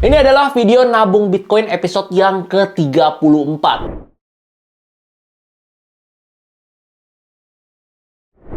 Ini adalah video nabung Bitcoin episode yang ke-34.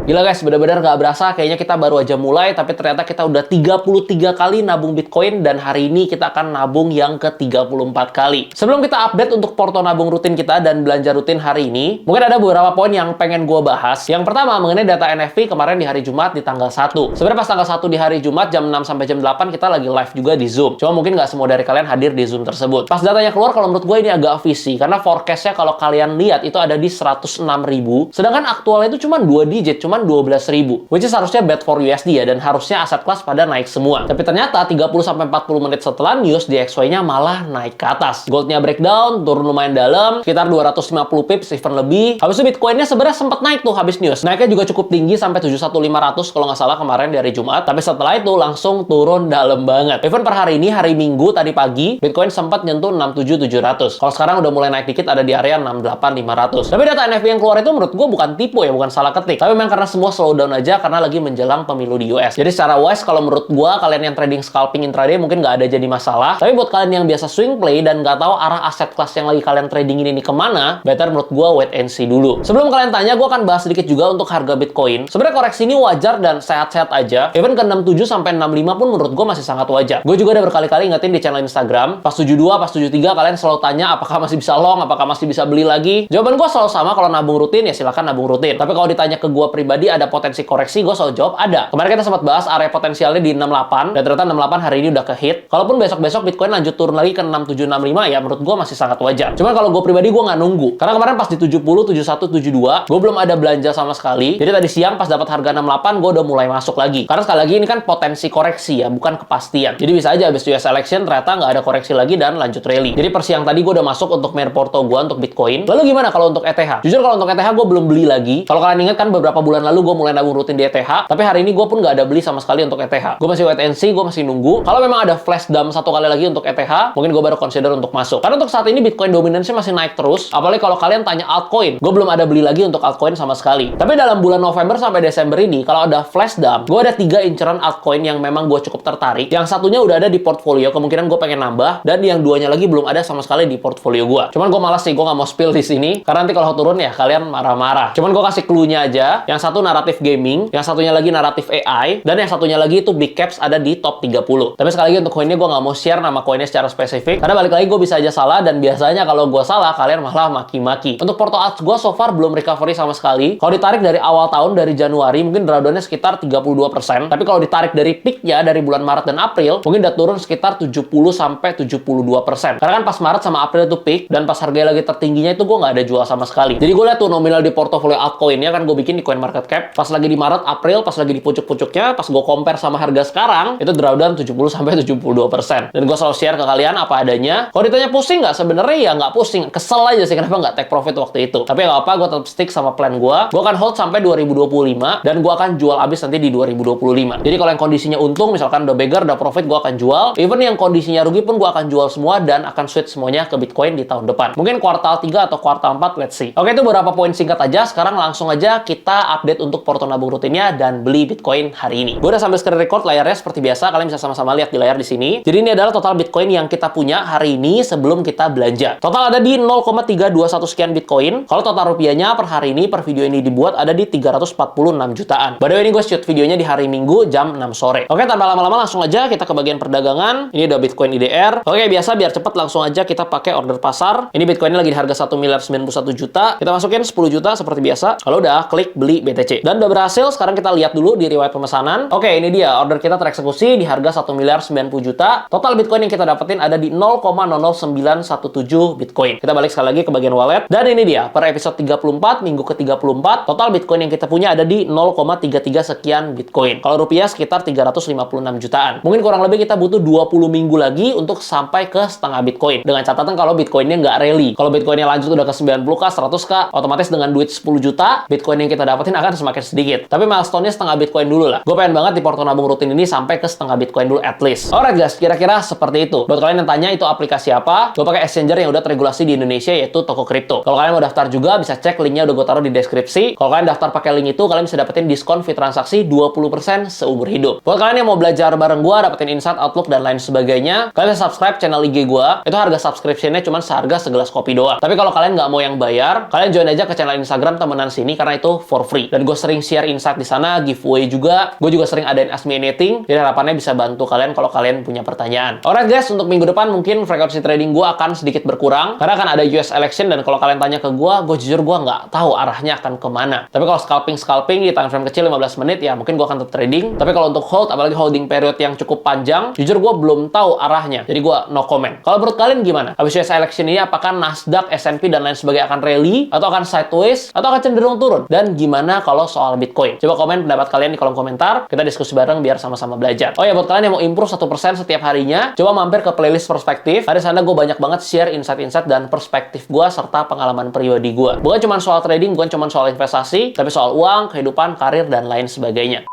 Gila guys, benar-benar nggak berasa kayaknya kita baru aja mulai, tapi ternyata kita udah 33 kali nabung Bitcoin, dan hari ini kita akan nabung yang ke-34 kali. Sebelum kita update untuk porto nabung rutin kita dan belanja rutin hari ini, mungkin ada beberapa poin yang pengen gue bahas. Yang pertama, mengenai data NFT kemarin di hari Jumat di tanggal 1. Sebenarnya pas tanggal 1 di hari Jumat, jam 6 sampai jam 8, kita lagi live juga di Zoom. Cuma mungkin nggak semua dari kalian hadir di Zoom tersebut. Pas datanya keluar, kalau menurut gue ini agak visi, karena forecast-nya kalau kalian lihat itu ada di 106.000, sedangkan aktualnya itu cuma 2 digit, cuma 12.000, which is harusnya bad for USD ya, dan harusnya aset kelas pada naik semua. Tapi ternyata 30-40 menit setelah news, DXY-nya malah naik ke atas. Goldnya breakdown, turun lumayan dalam, sekitar 250 pips, even lebih. Habis itu Bitcoin-nya sebenarnya sempat naik tuh habis news. Naiknya juga cukup tinggi sampai 71.500 kalau nggak salah kemarin dari Jumat, tapi setelah itu langsung turun dalam banget. Even per hari ini, hari Minggu tadi pagi, Bitcoin sempat nyentuh 67.700. Kalau sekarang udah mulai naik dikit, ada di area 68.500. Tapi data NFT yang keluar itu menurut gue bukan tipu ya, bukan salah ketik. Tapi memang karena semua slowdown aja karena lagi menjelang pemilu di US. Jadi secara wise, kalau menurut gua, kalian yang trading scalping intraday mungkin nggak ada jadi masalah. Tapi buat kalian yang biasa swing play dan nggak tahu arah aset kelas yang lagi kalian trading ini kemana, better menurut gua wait and see dulu. Sebelum kalian tanya, gua akan bahas sedikit juga untuk harga Bitcoin. Sebenarnya koreksi ini wajar dan sehat-sehat aja. Even ke 67 sampai 65 pun menurut gua masih sangat wajar. Gue juga udah berkali-kali ingetin di channel Instagram, pas 72, pas 73, kalian selalu tanya apakah masih bisa long, apakah masih bisa beli lagi. Jawaban gua selalu sama, kalau nabung rutin ya silakan nabung rutin. Tapi kalau ditanya ke gua pribadi, ada potensi koreksi, gue selalu jawab ada. Kemarin kita sempat bahas area potensialnya di 68, dan ternyata 68 hari ini udah ke hit. Kalaupun besok-besok Bitcoin lanjut turun lagi ke 6765, ya menurut gue masih sangat wajar. Cuman kalau gue pribadi, gue nggak nunggu. Karena kemarin pas di 70, 71, 72, gue belum ada belanja sama sekali. Jadi tadi siang pas dapat harga 68, gue udah mulai masuk lagi. Karena sekali lagi ini kan potensi koreksi ya, bukan kepastian. Jadi bisa aja habis US election ternyata nggak ada koreksi lagi dan lanjut rally. Jadi per siang tadi gue udah masuk untuk main porto gue untuk Bitcoin. Lalu gimana kalau untuk ETH? Jujur kalau untuk ETH gue belum beli lagi. Kalau kalian ingat kan beberapa bulan lalu gue mulai nabung rutin di ETH, tapi hari ini gue pun nggak ada beli sama sekali untuk ETH. Gue masih wait and see, gue masih nunggu. Kalau memang ada flash dump satu kali lagi untuk ETH, mungkin gue baru consider untuk masuk. Karena untuk saat ini Bitcoin dominance masih naik terus. Apalagi kalau kalian tanya altcoin, gue belum ada beli lagi untuk altcoin sama sekali. Tapi dalam bulan November sampai Desember ini, kalau ada flash dump, gue ada 3 inceran altcoin yang memang gue cukup tertarik. Yang satunya udah ada di portfolio, kemungkinan gue pengen nambah, dan yang duanya lagi belum ada sama sekali di portfolio gue. Cuman gue malas sih, gue nggak mau spill di sini, karena nanti kalau turun ya kalian marah-marah. Cuman gue kasih clue-nya aja. Yang satu naratif gaming, yang satunya lagi naratif AI, dan yang satunya lagi itu big caps ada di top 30. Tapi sekali lagi untuk koinnya gue nggak mau share nama koinnya secara spesifik, karena balik lagi gue bisa aja salah, dan biasanya kalau gue salah kalian malah maki-maki. Untuk porto alts gue so far belum recovery sama sekali. Kalau ditarik dari awal tahun, dari Januari, mungkin drawdownnya sekitar 32%. Tapi kalau ditarik dari peaknya dari bulan Maret dan April, mungkin udah turun sekitar 70-72%. Karena kan pas Maret sama April itu peak, dan pas harganya lagi tertingginya itu gue nggak ada jual sama sekali. Jadi gue lihat tuh nominal di portofolio altcoinnya kan gue bikin di CoinMarketCap. Pas lagi di Maret, April, pas lagi di pucuk-pucuknya, pas gue compare sama harga sekarang, itu drawdown 70-72%. Dan gue selalu share ke kalian apa adanya. Kalau ditanya pusing nggak? Sebenarnya ya nggak pusing. Kesel aja sih kenapa nggak take profit waktu itu. Tapi nggak apa, gue tetap stick sama plan gue. Gue akan hold sampai 2025, dan gue akan jual abis nanti di 2025. Jadi kalau yang kondisinya untung, misalkan udah beggar, udah profit, gue akan jual. Even yang kondisinya rugi pun gue akan jual semua, dan akan switch semuanya ke Bitcoin di tahun depan. Mungkin kuartal 3 atau kuartal 4, let's see. Oke, itu beberapa poin singkat aja. Sekarang langsung aja kita update untuk porto nabung rutinnya dan beli Bitcoin hari ini. Gue udah sambil screen record layarnya seperti biasa, kalian bisa sama-sama lihat di layar di sini. Jadi ini adalah total Bitcoin yang kita punya hari ini sebelum kita belanja. Total ada di 0,321 sekian Bitcoin. Kalau total rupiahnya per hari ini, per video ini dibuat, ada di 346 jutaan. By the way, ini gue shoot videonya di hari Minggu jam 6 sore. Oke, tanpa lama-lama langsung aja kita ke bagian perdagangan. Ini udah Bitcoin IDR. Oke, biasa biar cepet langsung aja kita pakai order pasar. Ini Bitcoinnya lagi di harga 1.091 juta. Kita masukin 10 juta seperti biasa. Kalau udah, klik beli BTC. Dan udah berhasil, sekarang kita lihat dulu di riwayat pemesanan. Oke, ini dia. Order kita tereksekusi di harga 1.090 juta. Total Bitcoin yang kita dapetin ada di 0,00917 Bitcoin. Kita balik sekali lagi ke bagian wallet. Dan ini dia, per episode 34, minggu ke-34, total Bitcoin yang kita punya ada di 0,33 sekian Bitcoin. Kalau rupiah sekitar 356 jutaan. Mungkin kurang lebih kita butuh 20 minggu lagi untuk sampai ke setengah Bitcoin. Dengan catatan kalau Bitcoinnya nggak rally. Kalau Bitcoinnya lanjut udah ke 90k, 100k, otomatis dengan duit 10 juta, Bitcoin yang kita dapetin akan semakin sedikit. Tapi milestone-nya setengah Bitcoin dulu lah. Gue pengen banget di porto nabung rutin ini sampai ke setengah Bitcoin dulu at least. Alright guys, kira-kira seperti itu. Buat kalian yang tanya itu aplikasi apa, gue pakai exchanger yang udah teregulasi di Indonesia yaitu Toko Kripto. Kalau kalian mau daftar juga bisa cek linknya udah gue taruh di deskripsi. Kalau kalian daftar pakai link itu, kalian bisa dapetin diskon fee transaksi 20% seumur hidup. Buat kalian yang mau belajar bareng gue, dapetin insight, outlook, dan lain sebagainya, kalian bisa subscribe channel IG gue. Itu harga subscription-nya cuma seharga segelas kopi doang. Tapi kalau kalian nggak mau yang bayar, kalian join aja ke channel Instagram temenan sini karena itu for free. Dan gue sering share insight di sana, giveaway juga. Gue juga sering adain Ask Me Anything. Jadi harapannya bisa bantu kalian kalau kalian punya pertanyaan. Alright guys, untuk minggu depan mungkin frekuensi trading gue akan sedikit berkurang karena akan ada US election, dan kalau kalian tanya ke gue jujur gue nggak tahu arahnya akan kemana. Tapi kalau scalping di time frame kecil 15 menit ya mungkin gue akan tetap trading. Tapi kalau untuk hold, apalagi holding period yang cukup panjang, jujur gue belum tahu arahnya. Jadi gue no comment. Kalau menurut kalian gimana? Habis US election ini apakah Nasdaq, S&P, dan lain sebagainya akan rally atau akan sideways atau akan cenderung turun? Dan gimana kalau soal Bitcoin? Coba komen pendapat kalian di kolom komentar. Kita diskusi bareng biar sama-sama belajar. Oh ya, buat kalian yang mau improve 1% setiap harinya, coba mampir ke playlist perspektif. Di sana gue banyak banget share insight-insight dan perspektif gue serta pengalaman pribadi gue. Bukan cuma soal trading, bukan cuma soal investasi, tapi soal uang, kehidupan, karir, dan lain sebagainya.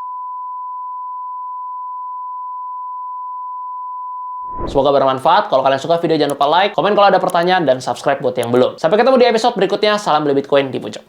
Semoga bermanfaat. Kalau kalian suka video, jangan lupa like, komen kalau ada pertanyaan, dan subscribe buat yang belum. Sampai ketemu di episode berikutnya. Salam beli Bitcoin di pojok.